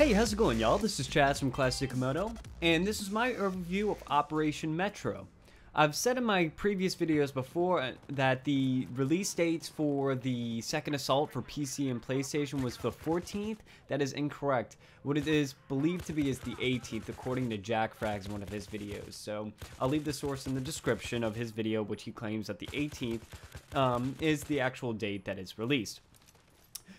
Hey, how's it going, y'all? This is Chaz from Classic Komodo, and this is my overview of Operation Metro. I've said in my previous videos before that the release dates for the second assault for PC and PlayStation was the 14th. That is incorrect. What it is believed to be is the 18th, according to Jackfrags in one of his videos. So I'll leave the source in the description of his video, which he claims that the 18th is the actual date that is released.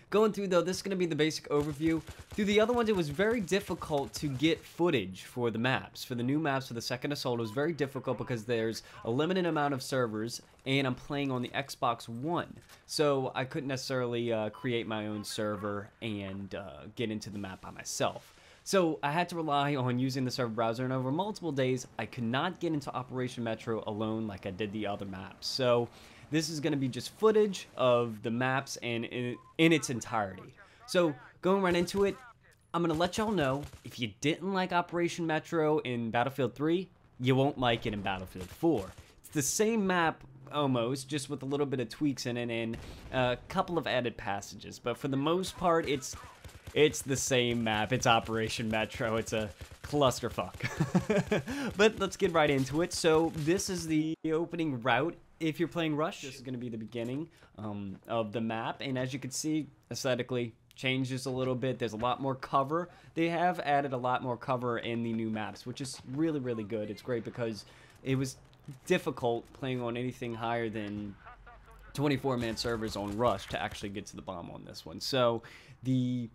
Going through, though, this is going to be the basic overview. Through the other ones, it was very difficult to get footage for the maps. For the new maps for the second assault, it was very difficult because there's a limited amount of servers, and I'm playing on the Xbox One. So I couldn't necessarily create my own server and get into the map by myself. So I had to rely on using the server browser, and over multiple days, I could not get into Operation Metro alone like I did the other maps. So this is going to be just footage of the maps and in its entirety. So going right into it, I'm going to let y'all know, if you didn't like Operation Metro in Battlefield 3, you won't like it in Battlefield 4. It's the same map almost, just with a little bit of tweaks in it and a couple of added passages. But for the most part, it's the same map. It's Operation Metro. It's a clusterfuck. But let's get right into it. So this is the opening route. If you're playing Rush, this is going to be the beginning of the map. And as you can see, aesthetically, changes a little bit. There's a lot more cover. They have added a lot more cover in the new maps, which is really, really good. It's great because it was difficult playing on anything higher than 24-man servers on Rush to actually get to the bomb on this one. So they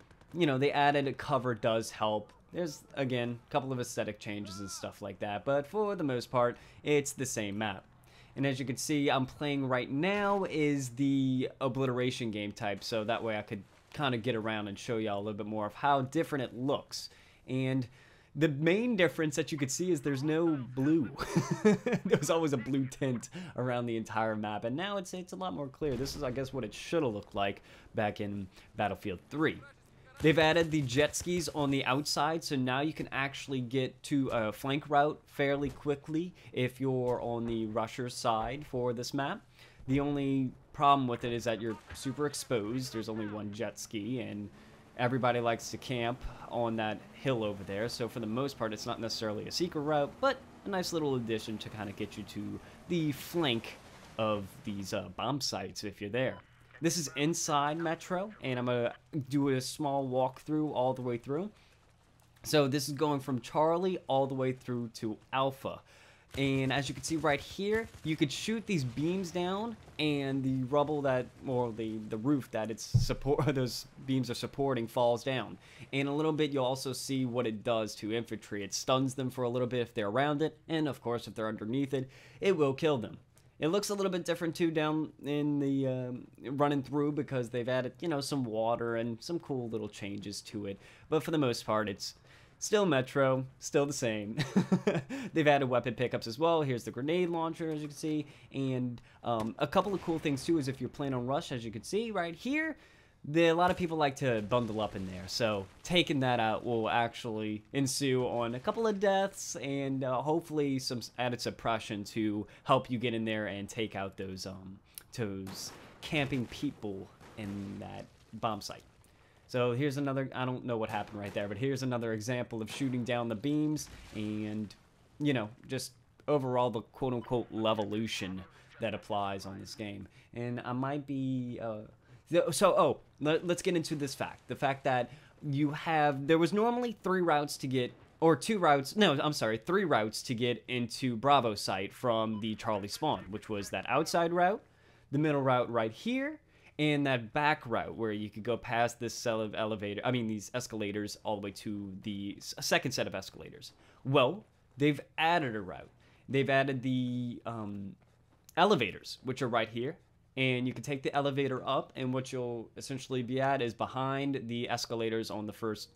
added a cover does help. There's, again, a couple of aesthetic changes and stuff like that, but for the most part, it's the same map. And as you can see, I'm playing right now is the obliteration game type, so that way I could kind of get around and show y'all a little bit more of how different it looks. And the main difference that you could see is there's no blue. There was always a blue tint around the entire map, and now it's a lot more clear. This is, I guess, what it should have looked like back in Battlefield 3. They've added the jet skis on the outside, so now you can actually get to a flank route fairly quickly if you're on the rusher's side for this map. The only problem with it is that you're super exposed. There's only one jet ski, and everybody likes to camp on that hill over there, so for the most part, it's not necessarily a secret route, but a nice little addition to kind of get you to the flank of these bomb sites if you're there. This is inside Metro, and I'm going to do a small walkthrough all the way through. So this is going from Charlie all the way through to Alpha. And as you can see right here, you could shoot these beams down, and the rubble or the roof that those beams are supporting falls down. And in a little bit, you'll also see what it does to infantry. It stuns them for a little bit if they're around it, and of course, if they're underneath it, it will kill them. It looks a little bit different too down in the running through because they've added, some water and some cool little changes to it. But for the most part, it's still Metro, still the same. They've added weapon pickups as well. Here's the grenade launcher, as you can see. And a couple of cool things too is if you're playing on Rush, as you can see right here, a lot of people like to bundle up in there, so taking that out will actually ensue on a couple of deaths and hopefully some added suppression to help you get in there and take out those camping people in that bomb site. So here's another, I don't know what happened right there, but here's another example of shooting down the beams and, just overall the quote-unquote levolution that applies on this game. And I might be... let's get into this fact. The fact that there was normally three routes to get into Bravo site from the Charlie spawn, which was that outside route, the middle route right here, and that back route where you could go past this these escalators all the way to the second set of escalators. Well, they've added a route. They've added the elevators, which are right here. And you can take the elevator up, and what you'll essentially be at is behind the escalators on the first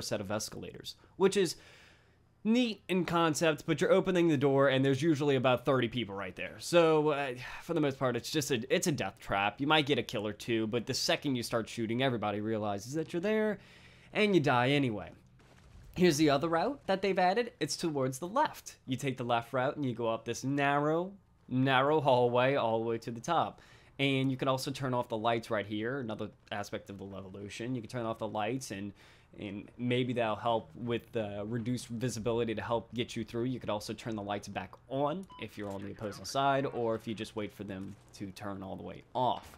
set of escalators, which is neat in concept, but you're opening the door, and there's usually about 30 people right there. So, for the most part, it's a death trap. You might get a kill or two, but the second you start shooting, everybody realizes that you're there, and you die anyway. Here's the other route that they've added. It's towards the left. You take the left route, and you go up this narrow hallway all the way to the top. And you can also turn off the lights right here, another aspect of the Levolution. You can turn off the lights, and maybe that'll help with reduced visibility to help get you through. You could also turn the lights back on if you're on the opposing side, or if you just wait for them to turn all the way off.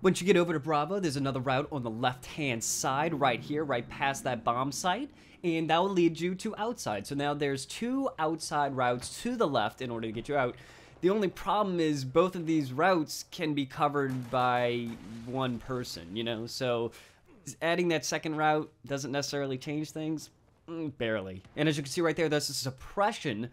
Once you get over to Bravo, there's another route on the left-hand side right here, right past that bomb site, and that will lead you to outside. So now there's 2 outside routes to the left in order to get you out. The only problem is both of these routes can be covered by one person, you know? So adding that second route doesn't necessarily change things. Barely. And as you can see right there, there's a suppression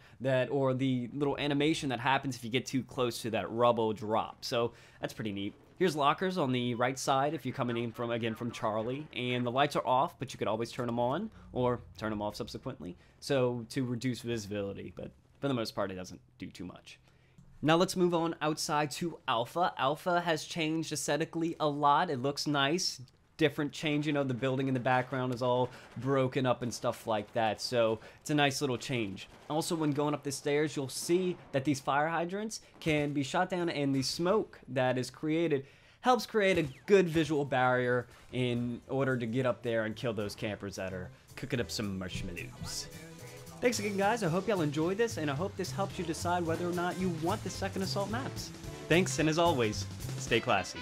or the little animation that happens if you get too close to that rubble drop. So that's pretty neat. Here's lockers on the right side if you're coming in from Charlie, and the lights are off, but you could always turn them on or turn them off subsequently, so to reduce visibility, but for the most part it doesn't do too much. Now let's move on outside to Alpha. Alpha has changed aesthetically a lot. It looks nice. Different change, you know, the building in the background is all broken up and stuff like that, so it's a nice little change. Also, when going up the stairs, you'll see that these fire hydrants can be shot down, and the smoke that is created helps create a good visual barrier in order to get up there and kill those campers that are cooking up some marshmallows. Thanks again, guys. I hope y'all enjoyed this, and I hope this helps you decide whether or not you want the second assault maps. Thanks, and as always, stay classy.